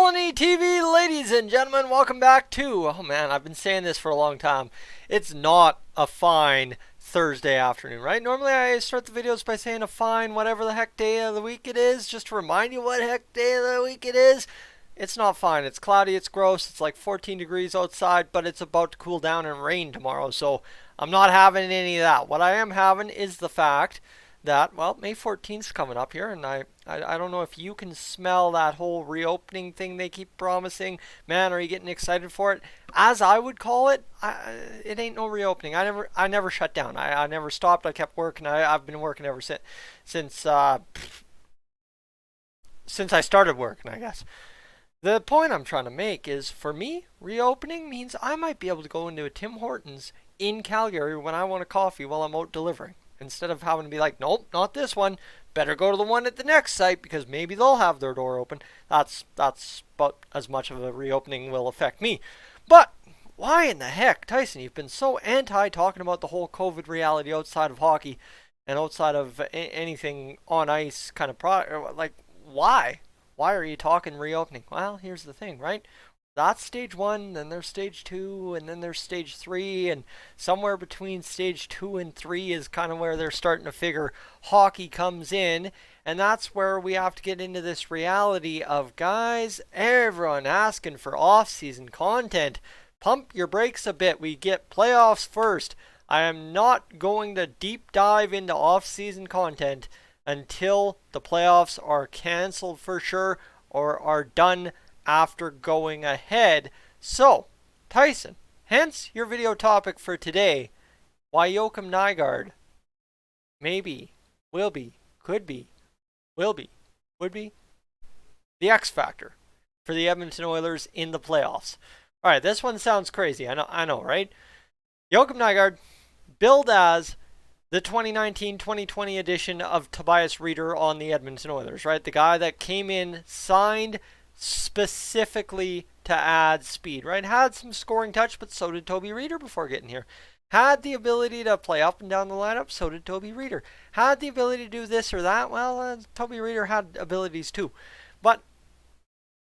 Dolynny TV, ladies and gentlemen, welcome back to, oh man, I've been saying this for a long time. It's not a fine Thursday afternoon, right? Normally I start the videos by saying a fine whatever the heck day of the week it is, just to remind you what heck day of the week it is. It's not fine. It's cloudy, it's gross, it's like 14 degrees outside, but it's about to cool down and rain tomorrow, so I'm not having any of that. What I am having is the fact that, well, May 14th is coming up here, and I don't know if you can smell that whole reopening thing they keep promising. Man, are you getting excited for it? As I would call it, it ain't no reopening. I never shut down. I never stopped. I kept working. I've been working ever since I started working, I guess. The point I'm trying to make is, for me, reopening means I might be able to go into a Tim Hortons in Calgary when I want a coffee while I'm out delivering. Instead of having to be like, nope, not this one. Better go to the one at the next site because maybe they'll have their door open. That's about as much of a reopening will affect me. But why in the heck, Tyson, you've been so anti talking about the whole COVID reality outside of hockey and outside of anything on ice kind of product. Like, why? Why are you talking reopening? Well, here's the thing, right? That's stage one, then there's stage two, and then there's stage three, and somewhere between stage 2 and 3 is kind of where they're starting to figure hockey comes in, and that's where we have to get into this reality of, guys, everyone asking for off-season content. Pump your brakes a bit. We get playoffs first. I am not going to deep dive into off-season content until the playoffs are canceled for sure or are done after going ahead. So, Tyson, hence your video topic for today, why Joakim Nygard maybe, will be, could be, will be, would be, the X Factor for the Edmonton Oilers in the playoffs. Alright, this one sounds crazy, I know, right? Joakim Nygard, billed as the 2019-2020 edition of Tobias Rieder on the Edmonton Oilers, right? The guy that came in, signed specifically to add speed, right? Had some scoring touch, but so did Toby Rieder before getting here. Had the ability to play up and down the lineup, so did Toby Rieder. Had the ability to do this or that, well, Toby Rieder had abilities too. But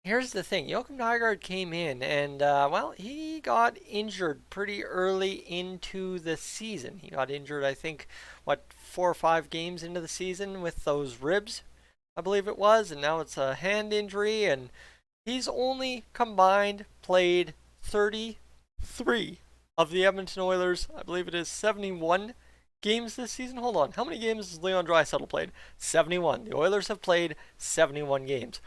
here's the thing, Joakim Nygard came in and, well, he got injured pretty early into the season. He got injured, I think, 4 or 5 games into the season with those ribs, I believe it was, and now it's a hand injury, and he's only combined played 33 of the Edmonton Oilers, I believe it is 71 games this season. Hold on, how many games has Leon Draisaitl played? 71. The Oilers have played 71 games.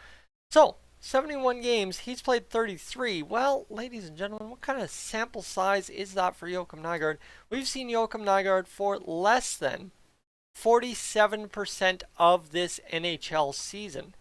So, 71 games, he's played 33. Well, ladies and gentlemen, what kind of sample size is that for Joakim Nygard? We've seen Joakim Nygard for less than 47% of this NHL season.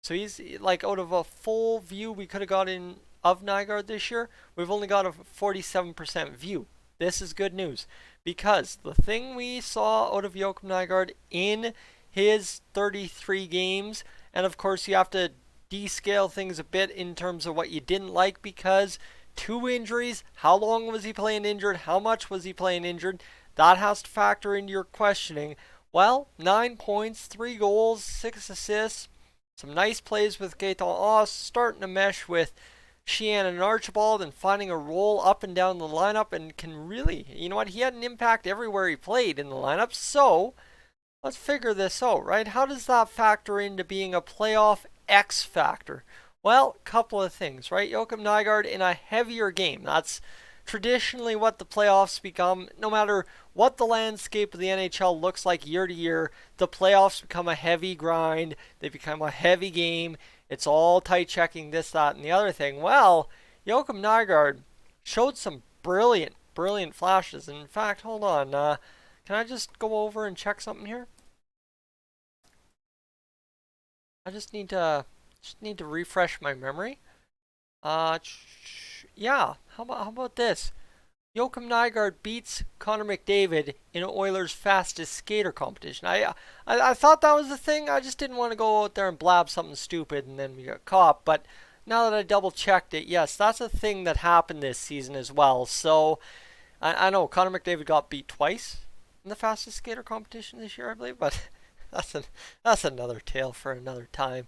So he's like, out of a full view we could have got in of Nygard this year, we've only got a 47% view. This is good news, because the thing we saw out of Joakim Nygard in his 33 games, and of course you have to descale things a bit in terms of what you didn't like, because 2 injuries, how long was he playing injured, how much was he playing injured, that has to factor into your questioning. Well, 9 points, 3 goals, 6 assists, some nice plays with Gaetan Haas, starting to mesh with Sheehan and Archibald and finding a role up and down the lineup, and can really, you know what, he had an impact everywhere he played in the lineup. So, let's figure this out, right? How does that factor into being a playoff X factor? Well, a couple of things, right? Joakim Nygard in a heavier game. That's traditionally what the playoffs become. No matter what the landscape of the NHL looks like year to year, the playoffs become a heavy grind. They become a heavy game. It's all tight checking, this, that, and the other thing. Well, Joakim Nygard showed some brilliant flashes. And in fact, hold on. Can I just go over and check something here? I just need to refresh my memory. Yeah, how about this? Joakim Nygard beats Connor McDavid in Oilers' fastest skater competition. I thought that was the thing. I just didn't want to go out there and blab something stupid and then we got caught. But now that I double checked it, yes, that's a thing that happened this season as well. So I know Connor McDavid got beat twice in the fastest skater competition this year, I believe. But that's another tale for another time.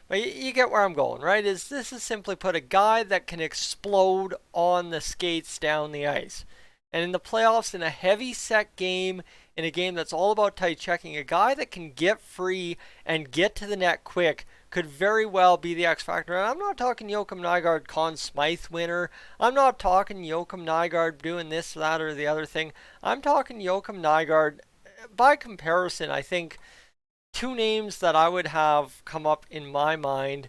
But you get where I'm going, right? This is simply put a guy that can explode on the skates down the ice. And in the playoffs, in a heavy set game, in a game that's all about tight checking, a guy that can get free and get to the net quick could very well be the X factor. And I'm not talking Joakim Nygard Conn Smythe winner. I'm not talking Joakim Nygard doing this, that, or the other thing. I'm talking Joakim Nygard. By comparison, I think two names that I would have come up in my mind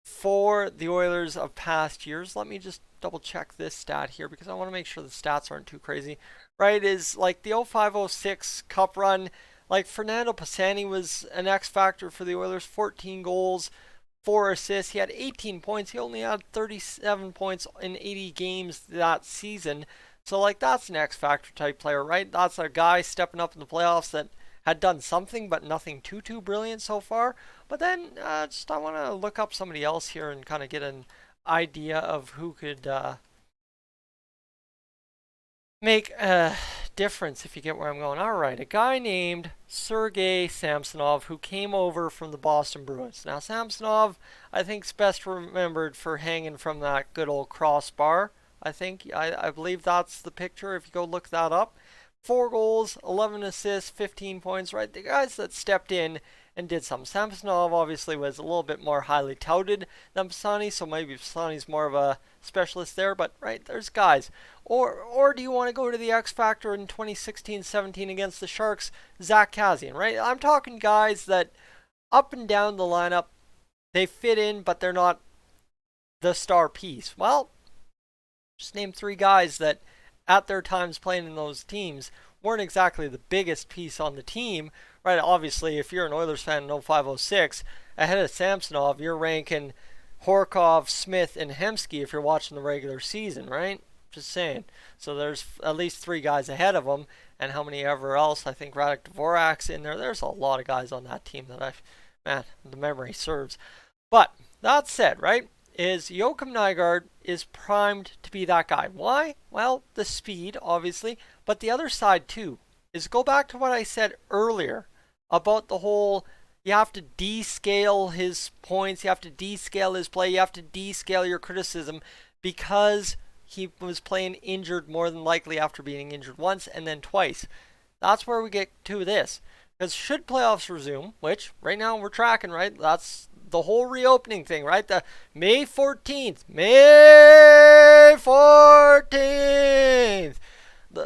for the Oilers of past years. Let me just double check this stat here because I want to make sure the stats aren't too crazy. Right, is like the 05-06 Cup run. Like Fernando Pisani was an X factor for the Oilers, 14 goals, 4 assists. He had 18 points. He only had 37 points in 80 games that season. So like that's an X factor type player, right? That's a guy stepping up in the playoffs that had done something, but nothing too brilliant so far. But then just I want to look up somebody else here and kind of get an idea of who could make a difference, if you get where I'm going. All right, a guy named Sergei Samsonov who came over from the Boston Bruins. Now Samsonov, I think, is best remembered for hanging from that good old crossbar. I believe that's the picture if you go look that up. 4 goals, 11 assists, 15 points, right? The guys that stepped in and did something. Samsonov obviously was a little bit more highly touted than Pisani, so maybe Pisani's more of a specialist there, but right, there's guys. Or do you want to go to the X Factor in 2016-17 against the Sharks, Zach Kassian, right? I'm talking guys that up and down the lineup, they fit in, but they're not the star piece. Well, just name 3 guys that at their times playing in those teams weren't exactly the biggest piece on the team, right? Obviously, if you're an Oilers fan in 05-06, ahead of Samsonov, you're ranking Horkov, Smith, and Hemsky if you're watching the regular season, right? Just saying. So there's at least 3 guys ahead of them, and how many ever else? I think Radek Dvorak's in there. There's a lot of guys on that team that the memory serves. But that said, right, is Joakim Nygard is primed to be that guy. Why? Well, the speed, obviously, but the other side too is go back to what I said earlier about the whole you have to descale his points, you have to descale his play, you have to descale your criticism because he was playing injured more than likely after being injured once and then twice. That's where we get to this. Because should playoffs resume, which right now we're tracking, right? That's the whole reopening thing, right? The May 14th. May 14th.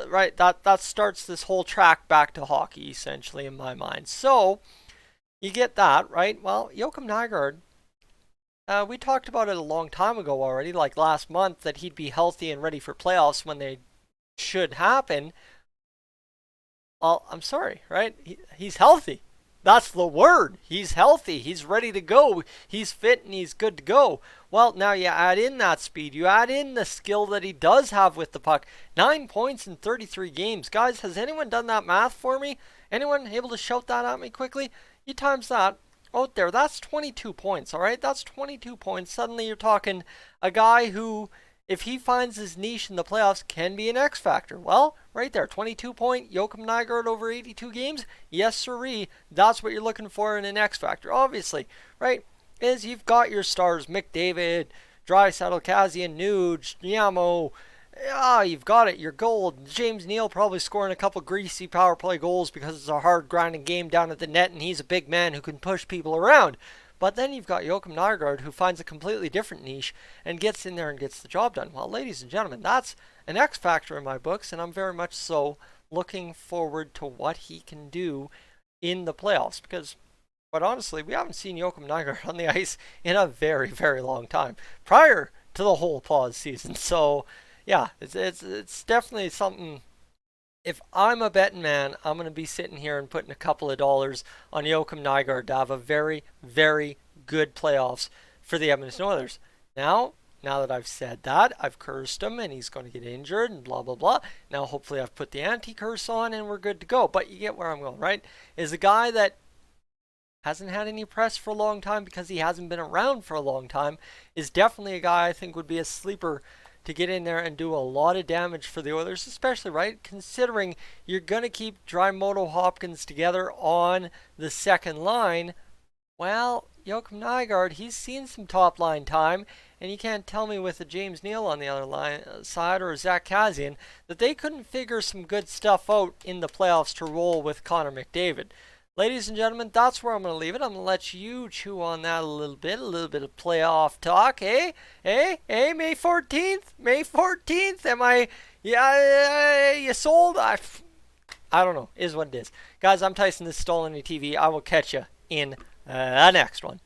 Right, that starts this whole track back to hockey, essentially, in my mind. So, you get that, right? Well, Joakim Nygard, we talked about it a long time ago already, like last month, that he'd be healthy and ready for playoffs when they should happen. Well, I'm sorry, right? He's healthy. That's the word. He's healthy. He's ready to go. He's fit and he's good to go. Well, now you add in that speed. You add in the skill that he does have with the puck. 9 points in 33 games. Guys, has anyone done that math for me? Anyone able to shout that at me quickly? You times that out there. That's 22 points, all right? That's 22 points. Suddenly you're talking a guy who, if he finds his niche in the playoffs, can be an X factor. Well, right there, 22-point Joakim Nygard over 82 games. Yes, sirree. That's what you're looking for in an X factor. Obviously, right, is you've got your stars, McDavid, Draisaitl, Kassian, Nuge, Yamo. You've got it. You're gold. James Neal probably scoring a couple greasy power play goals because it's a hard grinding game down at the net, and he's a big man who can push people around. But then you've got Joakim Nygard who finds a completely different niche and gets in there and gets the job done. Well, ladies and gentlemen, that's an X factor in my books, and I'm very much so looking forward to what he can do in the playoffs. Because, quite honestly, we haven't seen Joakim Nygard on the ice in a very, very long time prior to the whole pause season. So, yeah, it's definitely something. If I'm a betting man, I'm going to be sitting here and putting a couple of dollars on Joakim Nygard to have a very, very good playoffs for the Edmonton Oilers. Now that I've said that, I've cursed him and he's going to get injured and blah, blah, blah. Now, hopefully I've put the anti-curse on and we're good to go. But you get where I'm going, right? Is a guy that hasn't had any press for a long time because he hasn't been around for a long time, is definitely a guy I think would be a sleeper to get in there and do a lot of damage for the Oilers, especially, right, considering you're going to keep Draisaitl Hopkins together on the second line. Well, Joakim Nygard, he's seen some top line time, and you can't tell me with a James Neal on the other side or a Zach Kassian that they couldn't figure some good stuff out in the playoffs to roll with Connor McDavid. Ladies and gentlemen, that's where I'm going to leave it. I'm going to let you chew on that a little bit of playoff talk, eh? May 14th? May 14th? Am I, yeah, you sold? I don't know. Is what it is. Guys, I'm Tyson. This is Dolynny TV. I will catch you in the next one.